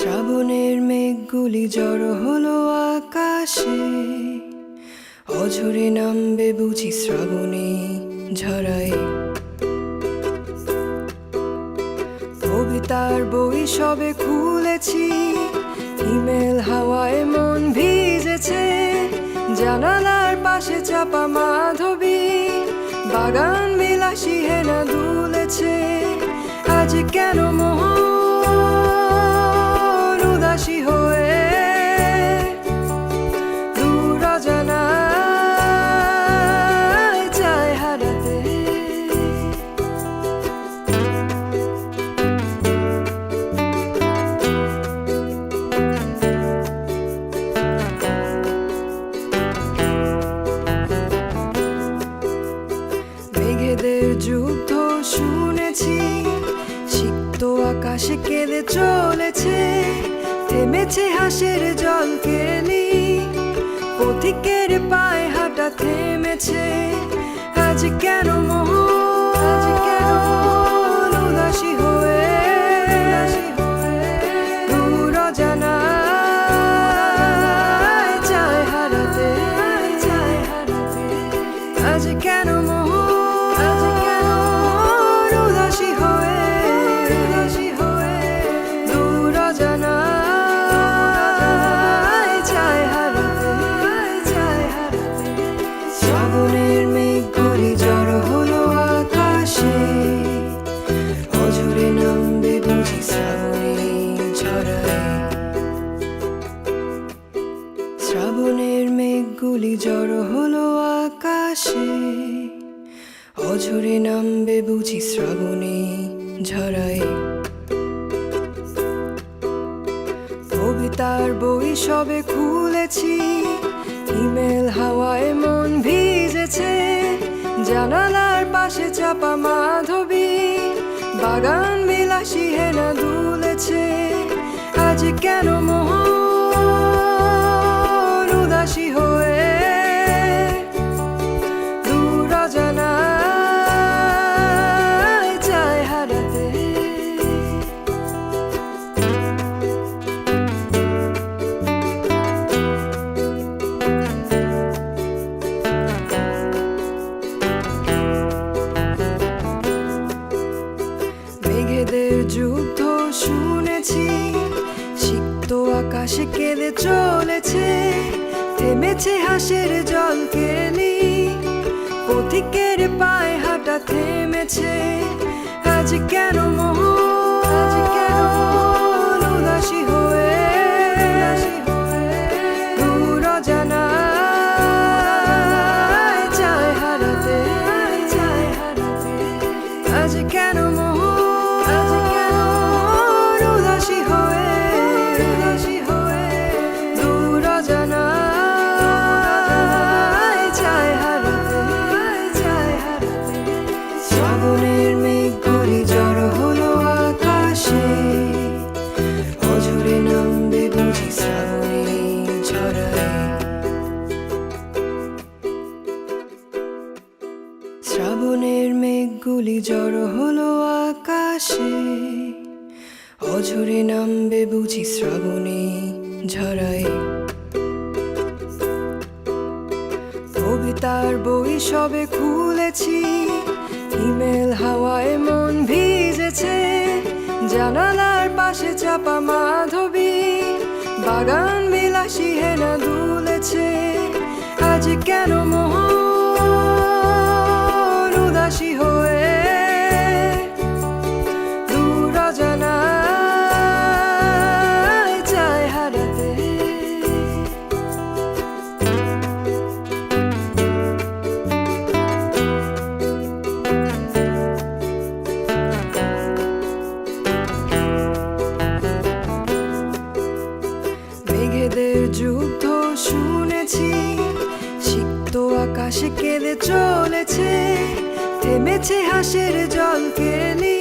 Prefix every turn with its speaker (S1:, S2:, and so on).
S1: শ্রাবণের মেঘগুলি জড়ো হলো আকাশে, অঝরে নামবে বুঝি শ্রাবণী ঝরায়। কবিতার বই সবে খুলেছি, হিমেল হাওয়ায় মন ভিজেছে। জানালার পাশে চাপা মাধবী, বাগান বিলাসী হেনা দুলেছে। আজ কেন মন উদাসী হয়ে দূর অজানায় চায় হারাতে। মেঘেদের যুদ্ধ শুনেছি, সিক্ত আকাশে কেঁদে চলেছে। থেমেছে হাসের জল কেলি, পথিকের পায়ে হাঁটা থেমেছে। আজ কেন মন উদাসী হয়ে দূর অজানায় চায় হারাতে। আজ কেন উদাসী হয়ে দূর অজানায় চায় হারাতে। শ্রাবণের মেঘগুলি জড়ো হলো আকাশে, অঝরে নামবে বুঝি শ্রাবণী ঝরায়। শ্রাবণের মেঘগুলি জড়ো হলো আকাশে, অঝরে নামবে বুঝি শ্রাবণী ঝরায়। কবিতার বই সবে খুলেছি, হিমেল হাওয়ায় মন ভিজেছে। জানালার পাশে চাপা মাধবী, বাগান বিলাসী হেনা দুলেছে। আজ কেন মন উদাসী হয়ে দূর অজানায় চায় হারাতে। মেঘেদের যুদ্ধ শুনেছি, সিক্ত আকাশে কেঁদে চলেছে। থেমেছে হাসের জল কেলি, পথিকের পায়ে হাঁটা থেমেছে। আজ কেন মন উদাসী হয়ে দূর অজানায় চায় হারাতে। আজ কেন উদাসী হয়ে দূর অজানায় চায় হারাতে। শ্রাবণের মেঘগুলি জড়ো হলো আকাশে, অঝরে নামবে বুঝি শ্রাবণী ঝরায়। শ্রাবণের মেঘগুলি জড়ো হলো আকাশে, অঝরে নামবে বুঝি শ্রাবণী ঝরায়। কবিতার বই সবে খুলেছি, হিমেল হাওয়ায় মন ভিজেছে। জানালার পাশে চাপা মাধবী, বাগান বিলাসী হেনা দুলেছে। আজ কেন মন উদাসী হয়ে দূর অজানায় চায় হারাতে। মেঘেদের যুদ্ধ শুনেছি, সিক্ত আকাশে কেঁদে চলেছে। থেমেছে হাসের জল কেলি,